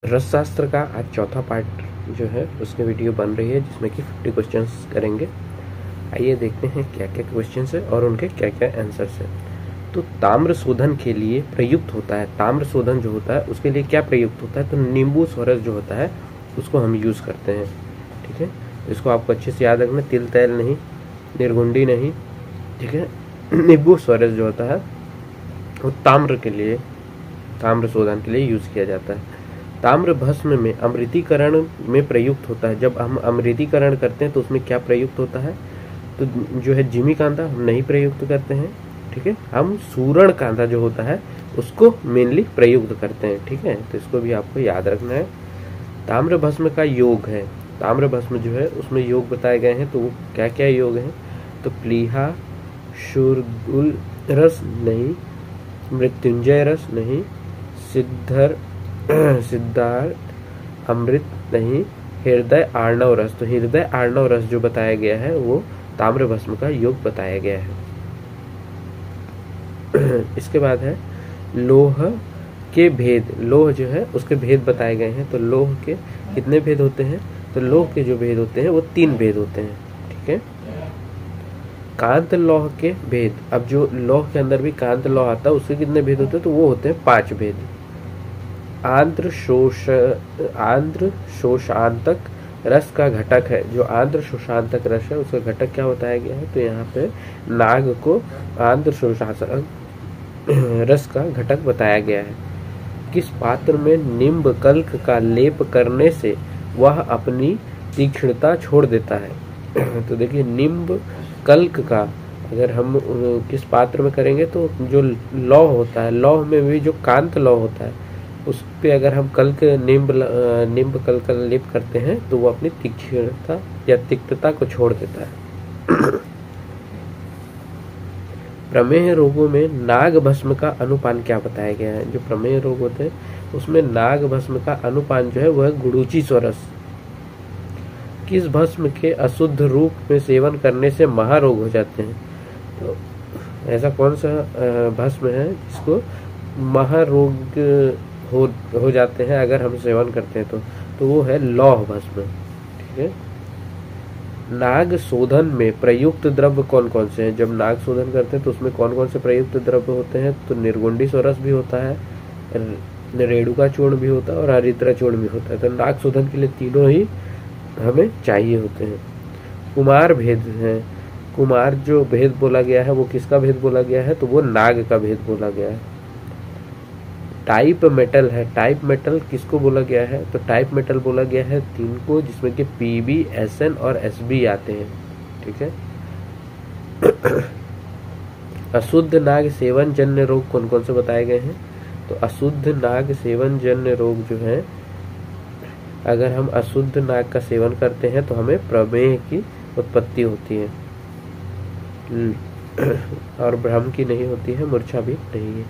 रसशास्त्र का आज चौथा पार्ट जो है उसकी वीडियो बन रही है, जिसमें कि 50 क्वेश्चंस करेंगे। आइए देखते हैं क्या क्या क्वेश्चंस है और उनके क्या क्या आंसर्स हैं। तो ताम्र शोधन के लिए प्रयुक्त होता है, ताम्र शोधन जो होता है उसके लिए क्या प्रयुक्त होता है, तो नींबू सोरस जो होता है उसको हम यूज़ करते हैं। ठीक है, इसको आपको अच्छे से याद रखना, तिल तेल नहीं, निर्गुंडी नहीं। ठीक है, नींबू सोरस जो होता है वो ताम्र के लिए, ताम्र शोधन के लिए यूज़ किया जाता है। ताम्र भस्म में अमृतीकरण में प्रयुक्त होता है। जब हम अमृतीकरण करते हैं तो उसमें क्या प्रयुक्त होता है, तो जो है जिमी कांदा हम नहीं प्रयुक्त करते हैं। ठीक है, हम सूरण कांदा जो होता है उसको मेनली प्रयुक्त करते हैं। ठीक है, तो इसको भी आपको याद रखना है। ताम्र भस्म का योग है, ताम्र भस्म जो है उसमें योग बताए गए हैं, तो वो क्या क्या योग है, तो प्लीहा, शूरगुल रस नहीं, मृत्युंजय रस नहीं, सिद्धार्थ अमृत नहीं, हृदय आर्णव रस। तो हृदय आर्णव रस जो बताया गया है वो ताम्र भस्म का योग बताया गया है। इसके बाद है लोह के भेद, लोह जो है उसके भेद बताए गए हैं। तो लोह के कितने भेद होते हैं, तो लोह के जो भेद होते हैं वो 3 भेद होते हैं। ठीक है, कांत लौह के भेद, अब जो लौह के अंदर भी कांत लौह आता है उसके कितने भेद होते हैं, तो वो होते हैं 5 भेद। आंध्र शोषांतक रस का घटक है, जो आंध्र शोषांतक रस है उसका घटक क्या बताया गया है, तो यहाँ पे नाग को आंध्र शोषांतक रस का घटक बताया गया है। किस पात्र में निम्ब कल्क का लेप करने से वह अपनी तीक्ष्णता छोड़ देता है। तो देखिए, निम्ब कल्क का अगर हम किस पात्र में करेंगे, तो जो लौह होता है, लौह में भी जो कांत लौह होता है उस पे अगर हम निम्ब कल्क का लेप करते हैं तो वो अपनी तीक्ष्णता या तिक्तता को छोड़ देता है। प्रमेह रोगों में नाग भस्म का अनुपान क्या बताया गया है, जो प्रमेह रोग होते हैं उसमें नाग भस्म का अनुपान जो है वह गुड़ूची सोरस। किस भस्म के अशुद्ध रूप में सेवन करने से महारोग हो जाते हैं, तो ऐसा कौन सा भस्म है जिसको महारोग हो जाते हैं अगर हम सेवन करते हैं, तो वो है लौह भस्म। ठीक है, नाग शोधन में प्रयुक्त द्रव्य कौन कौन से हैं, जब नाग शोधन करते हैं तो उसमें कौन कौन से प्रयुक्त द्रव्य होते हैं, तो निर्गुंडी सोरस भी होता है, रेणुका चूर्ण भी होता है और हरिद्रा चूर्ण भी होता है। तो नाग शोधन के लिए तीनों ही हमें चाहिए होते हैं। कुमार भेद है, कुमार जो भेद बोला गया है वो किसका भेद बोला गया है, तो वो नाग का भेद बोला गया है। टाइप मेटल है, टाइप मेटल किसको बोला गया है, तो टाइप मेटल बोला गया है 3 को, जिसमें कि पीबी, एसएन और एसबी आते हैं। ठीक है, अशुद्ध नाग सेवन जन्य रोग कौन कौन से बताए गए हैं, तो अशुद्ध नाग सेवन जन्य रोग जो है, अगर हम अशुद्ध नाग का सेवन करते हैं तो हमें प्रमेह की उत्पत्ति होती है और भ्रम की नहीं होती है, मूर्छा भी नहीं है।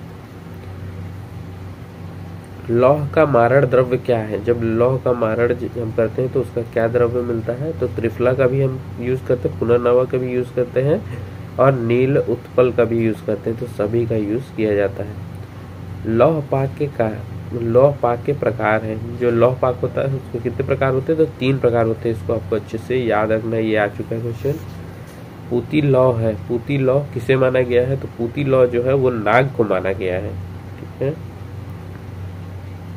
लौह का मारण द्रव्य क्या है, जब लौह का मारण हम करते हैं तो उसका क्या द्रव्य मिलता है, तो त्रिफला का भी हम यूज करते हैं, पुनर्नवा का भी यूज करते हैं और नील उत्पल का भी यूज करते हैं, तो सभी का यूज किया जाता है। लौह पाक के प्रकार हैं, जो लौह पाक होता है उसके कितने प्रकार होते हैं, तो 3 प्रकार होते हैं। इसको आपको अच्छे से याद रखना, ये आ चुका है क्वेश्चन। पूती लौह है, पूती लौह किसे माना गया है, तो पूती लौह जो है वो नाग को माना गया है। ठीक है,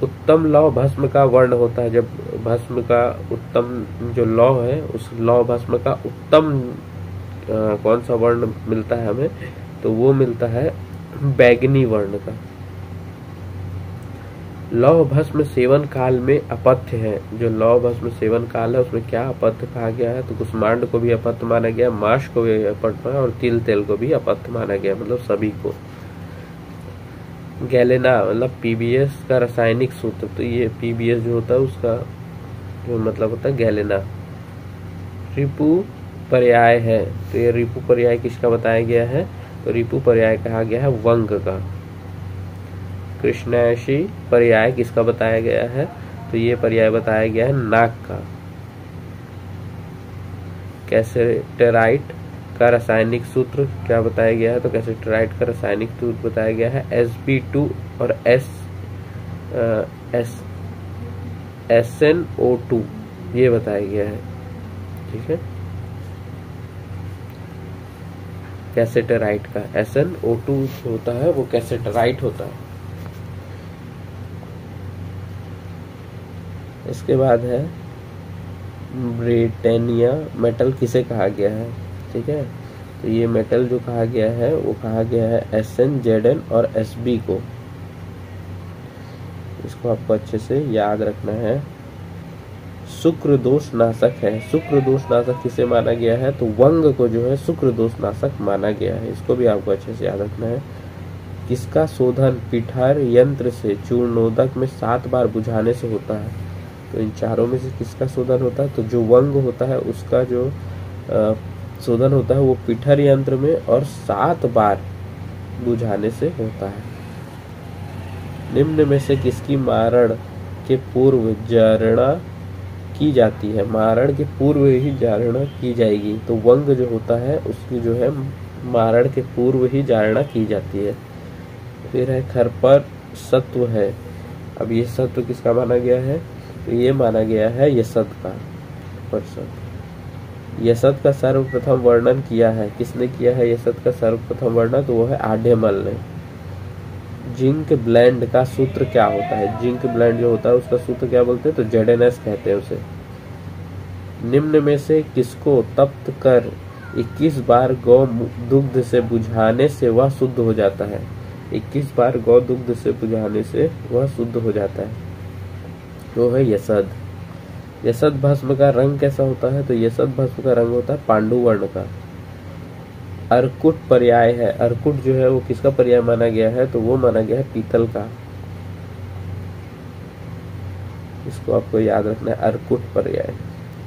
उत्तम लौह भस्म का वर्ण होता है, जब भस्म का उत्तम जो लौह है उस लौह भस्म का उत्तम कौन सा वर्ण मिलता है हमें, तो वो मिलता है बैगनी वर्ण का। लौह भस्म सेवन काल में अपथ्य है, जो लौह भस्म सेवन काल है उसमें क्या अपथ्य कहा गया है, तो कुष्मांड को भी अपथ्य माना गया, माश को भी अपथ्य और तिल तेल को भी अपथ्य माना गया, मतलब सभी को। गैलेना मतलब पीबीएस का रासायनिक सूत्र, तो ये पीबीएस जो होता है उसका जो मतलब होता है गैलेना। रिपु पर्याय है, तो ये रिपु पर्याय किसका बताया गया है, तो रिपु पर्याय कहा गया है वंग का। कृष्णायशी पर्याय किसका बताया गया है, तो ये पर्याय बताया गया है नाग का। कैसेटेराइट का रासायनिक सूत्र क्या बताया गया है, तो कैसेटेराइट का रासायनिक सूत्र बताया गया है Sp2 और SnO2 ये बताया गया है। ठीक है, कैसेटराइट का SnO2 होता है वो कैसेटराइट होता है। इसके बाद है ब्रिटेनिया मेटल किसे कहा गया है। ठीक है, तो ये मेटल जो कहा गया है वो कहा गया है Sn, Zn और Sb को। इसको आपको अच्छे से याद रखना है। शुक्र दोष नाशक है। शुक्र दोष नाशक किसे माना गया है, तो वंग को जो है शुक्र दोष नाशक माना गया है। इसको भी आपको अच्छे से याद रखना है। किसका शोधन पिठार यंत्र से चूर्णोदक में 7 बार बुझाने से होता है। तो इन चारों में से किसका शोधन होता है, तो जो वंग होता है उसका जो शोधन होता है वो पिठर यंत्र में और 7 बार बुझाने से होता है। निम्न में से किसकी मारण के पूर्व जारणा की जाती है। मारण के पूर्व ही जारणा की जाएगी, तो वंग जो होता है उसकी जो है मारण के पूर्व ही जारणा की जाती है। फिर है खरपर सत्व है। अब ये सत्व किसका माना गया है, तो ये माना गया है यसद का। यसद का सर्वप्रथम वर्णन किया है। किसने किया है यसद का सर्वप्रथम वर्णन, तो वो है आढ्यमल ने। जिंक ब्लेंड का सूत्र क्या होता है। जिंक ब्लेंड जो होता है उसका सूत्र क्या बोलते हैं, तो ZnS कहते हैं उसे। निम्न में से किसको तप्त कर 21 बार गौ दुग्ध से बुझाने से वह शुद्ध हो जाता है। 21 बार गौ दुग्ध से बुझाने से वह शुद्ध हो जाता है, वो है यसद। यसद भस्म का रंग कैसा होता है, तो यसद भस्म का रंग होता है पांडु वर्ण का। अर्कुट पर्याय है। अर्कुट जो है वो किसका पर्याय माना गया है, तो वो माना गया है पीतल का। इसको आपको याद रखना है, अर्कुट पर्याय।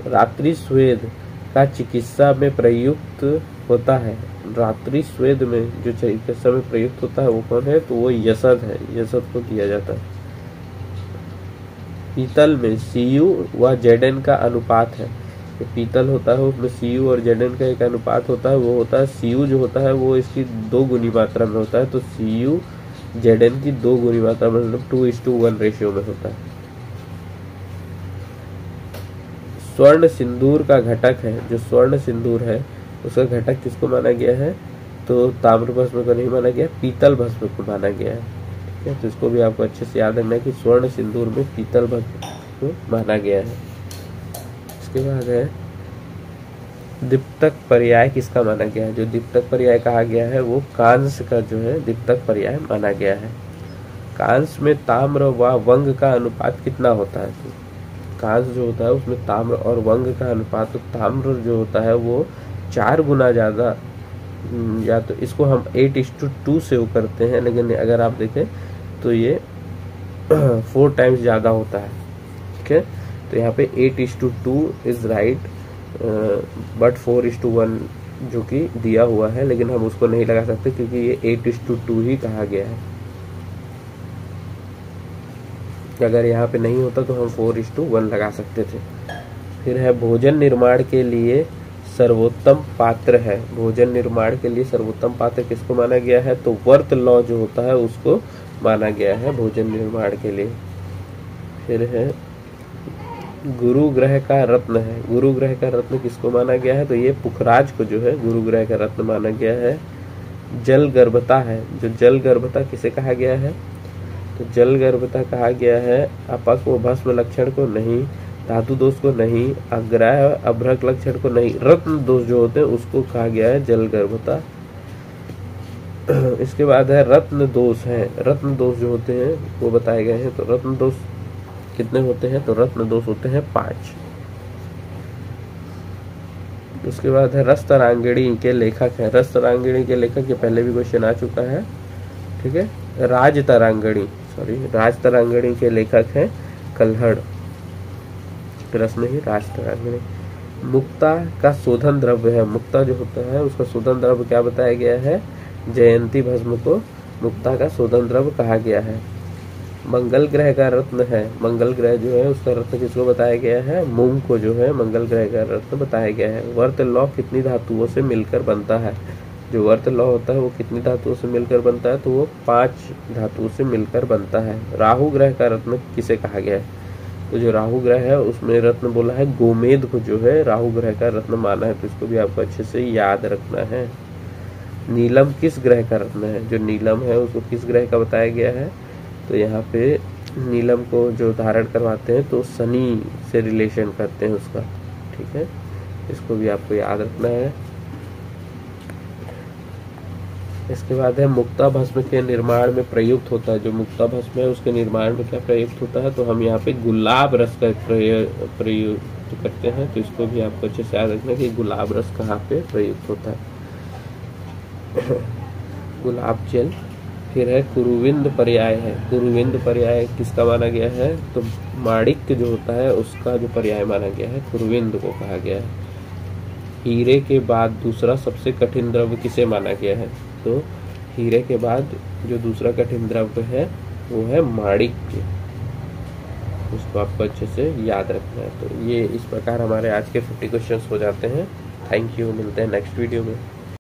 रात्रि स्वेद का चिकित्सा में प्रयुक्त होता है। रात्रि स्वेद में जो चिकित्सा में प्रयुक्त होता है वो कौन है, तो वो यसद है। यसद को दिया जाता है। पीतल में Cu व Zn का अनुपात है। तो पीतल होता है उसमें Cu और Zn का एक अनुपात होता है, वो होता है Cu जो होता है वो इसकी 2 गुनी मात्रा में होता है, तो Cu Zn की 2 गुनी मात्रा में, मतलब 2:1 रेशियो में होता है। स्वर्ण सिंदूर का घटक है। जो स्वर्ण सिंदूर है उसका घटक किसको माना गया है, तो ताम्र भस्म को नहीं माना गया, पीतल भस्म को माना गया है। ठीक है, तो इसको भी आपको अच्छे से याद रखना है कि स्वर्ण सिंदूर में पीतल भस्म को माना गया है। इसके बाद है दीप्तक पर्याय किसका माना गया है। जो दीप्तक पर्याय कहा गया है वो कांस्य का जो है दीप्तक पर्याय माना गया है। कांस्य में ताम्र व वंग का अनुपात कितना होता है, तो कांस्य जो होता है उसमें ताम्र और वंग का अनुपात, तो ताम्र जो होता है वो 4 गुना ज्यादा, या तो इसको हम 8:2 से वो करते हैं, लेकिन अगर आप देखें तो ये 4 टाइम्स ज्यादा होता है। ठीक है, तो यहाँ पे 8:2 इज राइट, बट 4:1 जो कि दिया हुआ है, लेकिन हम उसको नहीं लगा सकते क्योंकि ये 8:2 ही कहा गया है। अगर यहाँ पे नहीं होता तो हम 4:1 लगा सकते थे। फिर है भोजन निर्माण के लिए सर्वोत्तम पात्र है। भोजन निर्माण के लिए सर्वोत्तम पात्र किसको माना गया है, तो वर्त लॉ जो होता है उसको माना गया है भोजन निर्माण के लिए। फिर है गुरु ग्रह का रत्न है। गुरु ग्रह का रत्न किसको माना गया है, तो ये पुखराज को जो है गुरु ग्रह का रत्न माना गया है। जल गर्भता है। जो जल गर्भता किसे कहा गया है, तो जल गर्भता कहा गया है अपक व भस्म लक्षण को नहीं, धातु दोष को नहीं, अग्राह अभ्रक लक्षण को नहीं, रत्न दोष जो होते हैं उसको कहा गया है जल गर्भता। इसके बाद है रत्न दोष है। रत्न दोष जो होते हैं वो बताए गए हैं। तो रत्न दोष कितने होते हैं, तो रत्न दोष होते हैं 5। उसके बाद है रस तरांगिणी के लेखक है। रस तरांगिणी के लेखक ये पहले भी क्वेश्चन आ चुका है। ठीक है, राज तरांगिणी के लेखक हैं कल्हड़। रस नहीं, राज तरांगिणी। मुक्ता का शोधन द्रव्य है। मुक्ता जो होता है उसका शोधन द्रव्य क्या बताया गया है, जयंती भस्म को मुक्ता का शोधन द्रव्य कहा गया है। मंगल ग्रह का रत्न है। मंगल ग्रह जो है उसका रत्न किसको बताया गया है, मूंग को जो है मंगल ग्रह का रत्न बताया गया है। वर्त लौ कितनी धातुओं से मिलकर बनता है। जो वर्त लौ होता है वो कितनी धातुओं से मिलकर बनता है, तो वो 5 धातुओं से मिलकर बनता है। राहु ग्रह का रत्न किसे कहा गया है, तो जो राहु ग्रह है उसमें रत्न बोला है गोमेद को जो है राहु ग्रह का रत्न माना है, तो इसको भी आपको अच्छे से याद रखना है। नीलम किस ग्रह का रत्न है? जो नीलम है उसको किस ग्रह का बताया गया है? तो यहाँ पे नीलम को जो धारण करवाते हैं तो शनि से रिलेशन करते हैं उसका, ठीक है, इसको भी आपको याद रखना है। इसके बाद है मुक्ता भस्म के निर्माण में प्रयुक्त होता है। जो मुक्ता भस्म है उसके निर्माण में क्या प्रयुक्त होता है? तो हम यहाँ पे गुलाब रस का प्रयुक्त करते हैं, तो इसको भी आपको अच्छे से याद रखना कि गुलाब रस कहाँ पे प्रयुक्त होता है। गुलाब जल। फिर है कुरुविंद पर्याय है। कुरुविंद पर्याय किसका माना गया है? तो माणिक्य जो होता है उसका जो पर्याय माना गया है कुरुविंद को कहा गया है। हीरे के बाद दूसरा सबसे कठिन द्रव्य किसे माना गया है? तो हीरे के बाद जो दूसरा कठिन द्रव्य है वो है माणिक्य, उसको आपको अच्छे से याद रखना है। तो ये इस प्रकार हमारे आज के 50 क्वेश्चंस हो जाते हैं। थैंक यू, मिलते हैं नेक्स्ट वीडियो में।